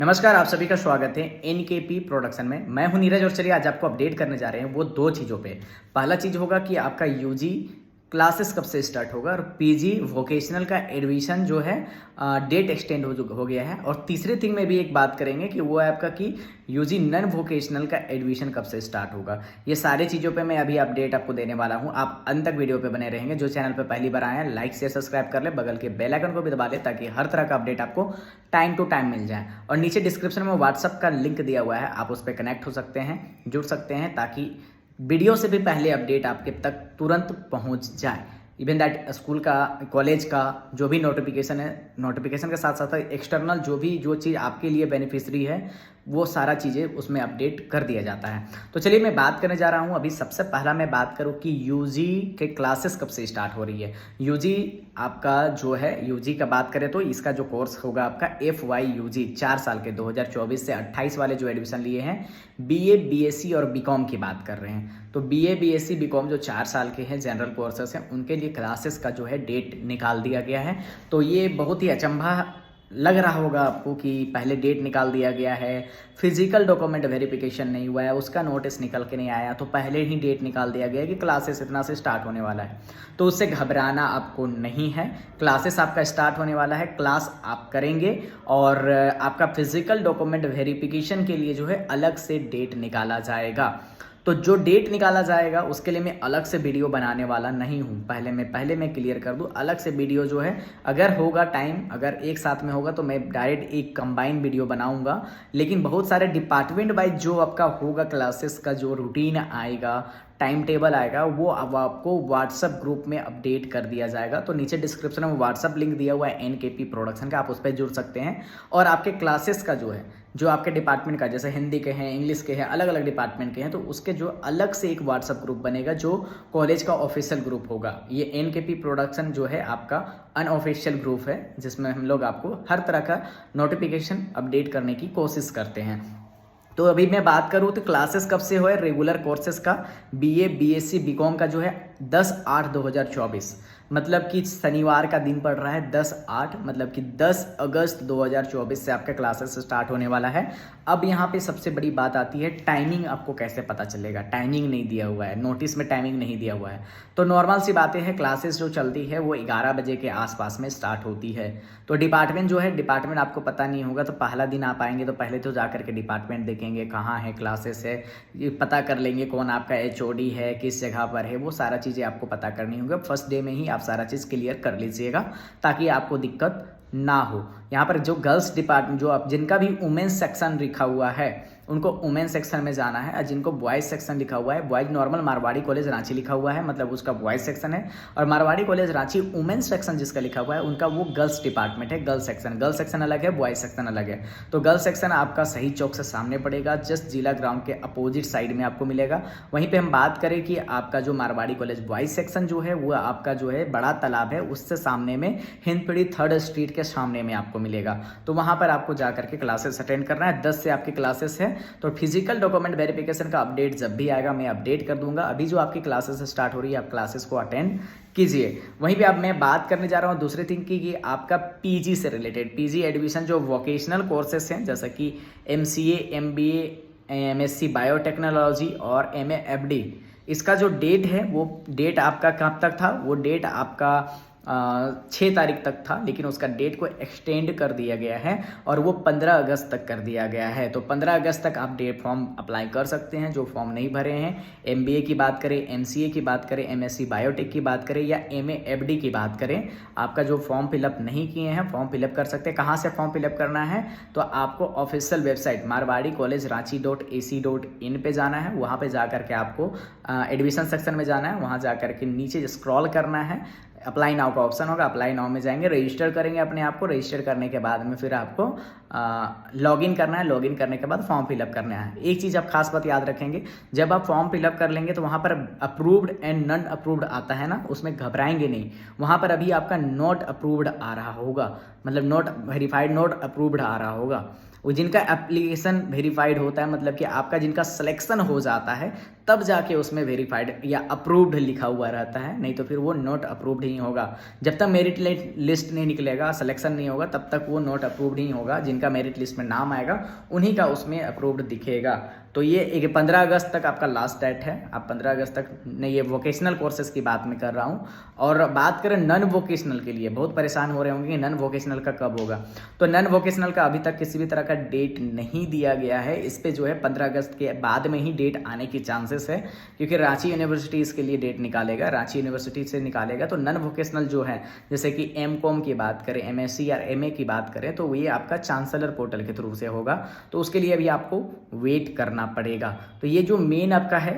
नमस्कार, आप सभी का स्वागत है एनकेपी प्रोडक्शन में। मैं हूं नीरज और चलिए आज आपको अपडेट करने जा रहे हैं वो दो चीज़ों पे। पहला चीज़ होगा कि आपका यूजी क्लासेस कब से स्टार्ट होगा और पीजी वोकेशनल का एडमिशन जो है डेट एक्सटेंड हो गया है। और तीसरे थिंग में भी एक बात करेंगे कि वो है आपका कि यूजी नॉन वोकेशनल का एडमिशन कब से स्टार्ट होगा। ये सारी चीज़ों पे मैं अभी अपडेट आपको देने वाला हूँ। आप अंत तक वीडियो पे बने रहेंगे। जो चैनल पे पहली बार आए हैं लाइक शेयर सब्सक्राइब कर ले, बगल के बेल आइकन को भी दबा ले ताकि हर तरह का अपडेट आपको टाइम टू टाइम मिल जाए। और नीचे डिस्क्रिप्शन में व्हाट्सअप का लिंक दिया हुआ है, आप उस पर कनेक्ट हो सकते हैं, जुड़ सकते हैं ताकि वीडियो से भी पहले अपडेट आपके तक तुरंत पहुंच जाए। इवन दैट स्कूल का, कॉलेज का जो भी नोटिफिकेशन है, नोटिफिकेशन के साथ साथ एक्सटर्नल जो चीज़ आपके लिए बेनिफिशियरी है वो सारा चीज़ें उसमें अपडेट कर दिया जाता है। तो चलिए मैं बात करने जा रहा हूँ। अभी सबसे पहला मैं बात करूँ कि यूजी के क्लासेस कब से स्टार्ट हो रही है। यूजी आपका जो है, यूजी का बात करें तो इसका जो कोर्स होगा आपका FY UG 4 साल के 2024 से 28 वाले जो एडमिशन लिए हैं, BA BSc और BCom की बात कर रहे हैं। तो BA BSc BCom जो 4 साल के हैं जनरल कोर्सेस हैं, उनके लिए क्लासेस का जो है डेट निकाल दिया गया है। तो ये बहुत ही अचंभा लग रहा होगा आपको कि पहले डेट निकाल दिया गया है, फिजिकल डॉक्यूमेंट वेरिफिकेशन नहीं हुआ है, उसका नोटिस निकल के नहीं आया, तो पहले ही डेट निकाल दिया गया है कि क्लासेस इतना से स्टार्ट होने वाला है। तो उससे घबराना आपको नहीं है। क्लासेस आपका स्टार्ट होने वाला है, क्लास आप करेंगे और आपका फिजिकल डॉक्यूमेंट वेरिफिकेशन के लिए जो है अलग से डेट निकाला जाएगा। तो जो डेट निकाला जाएगा उसके लिए मैं अलग से वीडियो बनाने वाला नहीं हूँ। पहले मैं क्लियर कर दूँ, अलग से वीडियो जो है अगर होगा टाइम, अगर एक साथ में होगा तो मैं डायरेक्ट एक कंबाइन वीडियो बनाऊंगा। लेकिन बहुत सारे डिपार्टमेंट वाइज जो आपका होगा क्लासेस का जो रूटीन आएगा, टाइम टेबल आएगा, वो अब आपको व्हाट्सअप ग्रुप में अपडेट कर दिया जाएगा। तो नीचे डिस्क्रिप्शन में व्हाट्सअप लिंक दिया हुआ है एनकेपी प्रोडक्शन का, आप उस पर जुड़ सकते हैं। और आपके क्लासेस का जो है, जो आपके डिपार्टमेंट का, जैसे हिंदी के हैं, इंग्लिश के हैं, अलग अलग डिपार्टमेंट के हैं, तो उसके जो अलग से एक व्हाट्सअप ग्रुप बनेगा जो कॉलेज का ऑफिशियल ग्रुप होगा। ये एनकेपी प्रोडक्शन जो है आपका अनऑफिशियल ग्रुप है जिसमें हम लोग आपको हर तरह का नोटिफिकेशन अपडेट करने की कोशिश करते हैं। तो अभी मैं बात करूँ तो क्लासेस कब से हो है रेगुलर कोर्सेज का, BA BSc BCom का जो है 10/8/2024, मतलब कि शनिवार का दिन पड़ रहा है 10/8, मतलब कि 10 अगस्त 2024 से आपका क्लासेस स्टार्ट होने वाला है। अब यहाँ पे सबसे बड़ी बात आती है टाइमिंग, आपको कैसे पता चलेगा। टाइमिंग नहीं दिया हुआ है, नोटिस में टाइमिंग नहीं दिया हुआ है। तो नॉर्मल सी बातें हैं, क्लासेस जो चलती है वो 11 बजे के आसपास में स्टार्ट होती है। तो डिपार्टमेंट जो है, डिपार्टमेंट आपको पता नहीं होगा तो पहला दिन आप आएंगे तो पहले तो जा करके डिपार्टमेंट देखेंगे कहाँ है क्लासेस है, ये पता कर लेंगे कौन आपका HOD है, किस जगह पर है, वो सारा चीज़ें आपको पता करनी होगी। फर्स्ट डे में ही आप सारा चीज़ क्लियर कर लीजिएगा ताकि आपको दिक्कत ना हो। यहाँ पर जो गर्ल्स डिपार्टमेंट, जो आप जिनका भी वुमेन्स सेक्शन लिखा हुआ है उनको वुमेन्स सेक्शन में जाना है, और जिनको बॉयज़ सेक्शन लिखा हुआ है, boys normal Marwari college Ranchi लिखा हुआ है मतलब उसका बॉयज़ सेक्शन है, और Marwari college Ranchi women's section जिसका लिखा हुआ है उनका वो गर्ल्स डिपार्टमेंट है, गर्ल्स सेक्शन अलग है, बॉयज़ सेक्शन अलग है। तो गर्ल्स सेक्शन आपका सही चौक से सामने पड़ेगा, जस्ट जिला ग्राउंड के अपोजिट साइड में आपको मिलेगा। वहीं पर हम बात करें कि आपका जो मारवाड़ी कॉलेज बॉयज़ सेक्शन जो है वो आपका जो है बड़ा तालाब है, उससे सामने में हिंदपीढ़ी 3rd स्ट्रीट के सामने में आपको मिलेगा। तो वहाँ पर आपको जा करके क्लासेस अटेंड करना है। 10 से आपकी क्लासेस है। तो फिजिकल डॉक्यूमेंट वेरिफिकेशन का अपडेट जब भी आएगा मैं अपडेट कर दूंगा। अभी जो आपकी क्लासेस स्टार्ट हो रही है आप क्लासेस को अटेंड कीजिए। वहीं पे अब मैं बात करने जा रहा हूँ दूसरी थिंग की कि आपका पीजी से रिलेटेड, पीजी एडमिशन जो वोकेशनल कोर्सेस हैं जैसा कि MCA MBA MSc बायोटेक्नोलॉजी और MA FD, इसका जो डेट है वो डेट आपका कब तक था, वो डेट आपका 6 तारीख तक था, लेकिन उसका डेट को एक्सटेंड कर दिया गया है और वो 15 अगस्त तक कर दिया गया है। तो 15 अगस्त तक आप डेट फॉर्म अप्लाई कर सकते हैं जो फॉर्म नहीं भरे हैं। MBA की बात करें, MCA की बात करें, MSc बायोटेक की बात करें या MA FD की बात करें, आपका जो फॉर्म फिलअप नहीं किए हैं फॉर्म फिलअप कर सकते हैं। कहाँ से फॉर्म फिलअप करना है, तो आपको ऑफिशियल वेबसाइट मारवाड़ी कॉलेज रांची.ac.in पे जाना है। वहाँ पे जा करके आपको एडमिशन सेक्शन में जाना है, वहाँ जा करके नीचे स्क्रॉल करना है, अप्लाई नाउ का ऑप्शन होगा, अप्लाई नाउ में जाएंगे, रजिस्टर करेंगे अपने आप को। रजिस्टर करने के बाद में फिर आपको लॉगिन करना है, लॉगिन करने के बाद फॉर्म फिलअप करना है। एक चीज़ आप खास बात याद रखेंगे, जब आप फॉर्म फिलअप कर लेंगे तो वहाँ पर अप्रूव्ड एंड नॉट अप्रूव्ड आता है ना, उसमें घबराएंगे नहीं। वहाँ पर अभी आपका नॉट अप्रूव्ड आ रहा होगा, मतलब नॉट वेरीफाइड नॉट अप्रूव्ड आ रहा होगा। वो जिनका एप्लीकेशन वेरीफाइड होता है, मतलब कि आपका जिनका सिलेक्शन हो जाता है तब जाके उसमें वेरीफाइड या अप्रूव्ड लिखा हुआ रहता है, नहीं तो फिर वो नॉट अप्रूव्ड ही होगा। जब तक मेरिट लिस्ट नहीं निकलेगा, सिलेक्शन नहीं होगा, तब तक वो नॉट अप्रूव्ड ही होगा। जिनका मेरिट लिस्ट में नाम आएगा उन्हीं का उसमें अप्रूव्ड दिखेगा। तो ये 15 अगस्त तक आपका लास्ट डेट है। आप 15 अगस्त तक नहीं, ये वोकेशनल कोर्सेज की बात मैं कर रहा हूँ। और बात करें नॉन वोकेशनल के लिए, बहुत परेशान हो रहे होंगे कि नॉन वोकेशनल का कब होगा। तो नॉन वोकेशनल का अभी तक किसी भी तरह का डेट नहीं दिया गया है। इस पे जो है 15 अगस्त के बाद में ही डेट आने की चांसेस है, क्योंकि रांची यूनिवर्सिटी इसके लिए डेट निकालेगा, रांची यूनिवर्सिटी से निकालेगा। तो नॉन वोकेशनल जो है, जैसे कि एमकॉम की बात करें, एमएससी या एमए की बात करें, तो ये आपका चांसलर पोर्टल के थ्रू से होगा। तो उसके लिए अभी आपको वेट करना पड़ेगा। तो ये जो मेन आपका है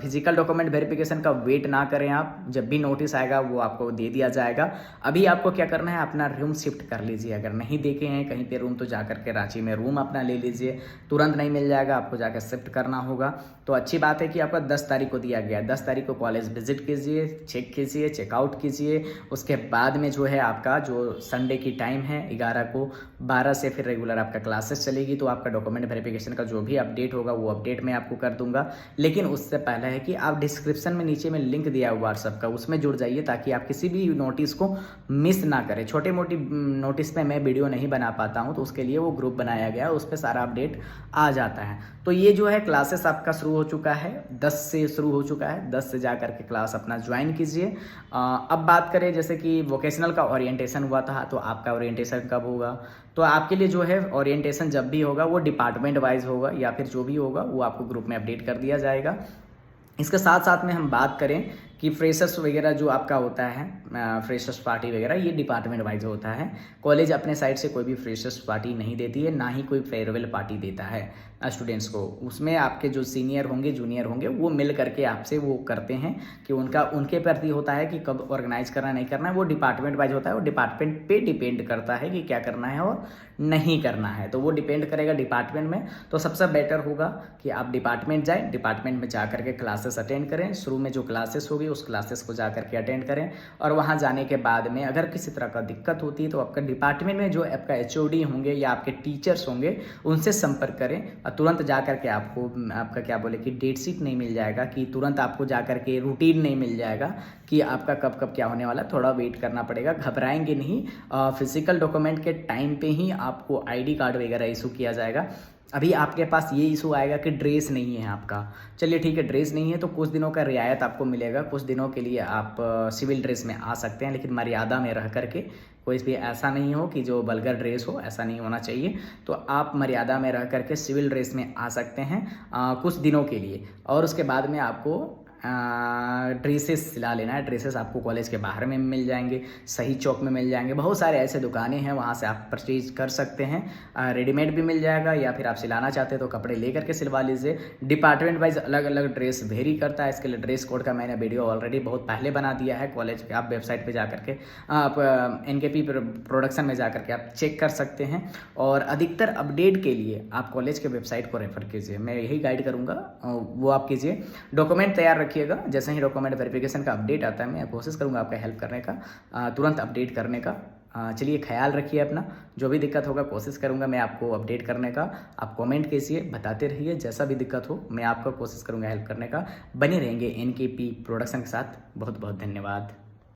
फिजिकल डॉक्यूमेंट वेरिफिकेशन का, वेट ना करें आप, जब भी नोटिस आएगा वो आपको दे दिया जाएगा। अभी आपको क्या करना है, अपना रूम शिफ्ट कर लीजिए। अगर नहीं देखे हैं कहीं पे रूम, तो जाकर के रांची में रूम अपना ले लीजिए। तुरंत नहीं मिल जाएगा, आपको जाकर शिफ्ट करना होगा। तो अच्छी बात है कि आपका 10 तारीख को दिया गया है। 10 तारीख को कॉलेज विजिट कीजिए, चेक कीजिए, चेकआउट कीजिए। उसके बाद में जो है आपका जो संडे की टाइम है 11 को 12 से फिर रेगुलर आपका क्लासेस चलेगी। तो आपका डॉक्यूमेंट वेरिफिकेशन का जो भी अपडेट होगा वो अपडेट मैं आपको कर दूंगा। लेकिन उससे पहले है कि आप डिस्क्रिप्शन में नीचे में लिंक दिया है व्हाट्सएप का, उसमें जुड़ जाइए ताकि आप किसी भी नोटिस को मिस ना करें। छोटे मोटी नोटिस पे मैं वीडियो नहीं बना पाता हूँ, तो उसके लिए वो ग्रुप बनाया गया है, उस पर सारा अपडेट आ जाता है। तो ये जो है क्लासेस आपका शुरू हो चुका है, 10 से शुरू हो चुका है। 10 से जा करके क्लास अपना ज्वाइन कीजिए। अब बात करें जैसे कि वोकेशनल का ओरिएंटेशन हुआ था, तो आपका ओरिएंटेशन कब होगा? तो आपके लिए जो है ओरिएंटेशन जब भी होगा वो डिपार्टमेंट वाइज होगा, या फिर जो भी होगा वो आपको ग्रुप में अपडेट कर दिया जाएगा। इसके साथ साथ में हम बात करें कि फ्रेशर्स वगैरह जो आपका होता है, फ्रेशर्स पार्टी वगैरह, ये डिपार्टमेंट वाइज होता है। कॉलेज अपने साइड से कोई भी फ्रेशर्स पार्टी नहीं देती है, ना ही कोई फेयरवेल पार्टी देता है स्टूडेंट्स को। उसमें आपके जो सीनियर होंगे, जूनियर होंगे, वो मिल करके आपसे वो करते हैं कि उनके प्रति होता है कि कब ऑर्गेनाइज करना नहीं करना है। वो डिपार्टमेंट वाइज होता है, वो डिपार्टमेंट पे डिपेंड करता है कि क्या करना है और नहीं करना है। तो वो डिपेंड करेगा डिपार्टमेंट में। तो सबसे बेटर होगा कि आप डिपार्टमेंट जाएँ, डिपार्टमेंट में जा करके क्लासेस अटेंड करें। शुरू में जो क्लासेस होगी उस क्लासेस को जा करके अटेंड करें, और वहाँ जाने के बाद में अगर किसी तरह का दिक्कत होती है तो आपका डिपार्टमेंट में जो आपका एचओडी होंगे या आपके टीचर्स होंगे उनसे संपर्क करें। और तुरंत जा करके आपका क्या बोले कि डेट शीट नहीं मिल जाएगा, कि तुरंत आपको जा करके रूटीन नहीं मिल जाएगा कि आपका कब कब क्या होने वाला। थोड़ा वेट करना पड़ेगा, घबराएंगे नहीं। फिजिकल डॉक्यूमेंट के टाइम पे ही आपको आईडी कार्ड वगैरह इशू किया जाएगा। अभी आपके पास ये इशू आएगा कि ड्रेस नहीं है आपका, चलिए ठीक है, ड्रेस नहीं है तो कुछ दिनों का रियायत आपको मिलेगा। कुछ दिनों के लिए आप सिविल ड्रेस में आ सकते हैं, लेकिन मर्यादा में रह करके। कोई भी ऐसा नहीं हो कि जो वल्गर ड्रेस हो, ऐसा नहीं होना चाहिए। तो आप मर्यादा में रह करके सिविल ड्रेस में आ सकते हैं कुछ दिनों के लिए। और उसके बाद में आपको ड्रेसेस सिला लेना है। ड्रेसेस आपको कॉलेज के बाहर में मिल जाएंगे, सही चौक में मिल जाएंगे। बहुत सारे ऐसे दुकानें हैं, वहाँ से आप परचेज कर सकते हैं। रेडीमेड भी मिल जाएगा, या फिर आप सिलाना चाहते हैं तो कपड़े ले करके सिलवा लीजिए। डिपार्टमेंट वाइज अलग अलग ड्रेस वेरी करता है। इसके लिए ड्रेस कोड का मैंने वीडियो ऑलरेडी बहुत पहले बना दिया है। कॉलेज के आप वेबसाइट पर जा करके, आप NKP प्रोडक्शन में जा करके आप चेक कर सकते हैं। और अधिकतर अपडेट के लिए आप कॉलेज के वेबसाइट को रेफर कीजिए, मैं यही गाइड करूँगा, वो आप कीजिए। डॉक्यूमेंट तैयार रखिएगा। जैसे ही डॉक्यूमेंट वेरिफिकेशन का अपडेट आता है मैं कोशिश करूंगा आपका हेल्प करने का, तुरंत अपडेट करने का। चलिए, ख्याल रखिए अपना। जो भी दिक्कत होगा कोशिश करूंगा मैं आपको अपडेट करने का। आप कमेंट कीजिए, बताते रहिए, जैसा भी दिक्कत हो मैं आपको कोशिश करूंगा हेल्प करने का। बने रहेंगे NKP प्रोडक्शन के साथ। बहुत बहुत धन्यवाद।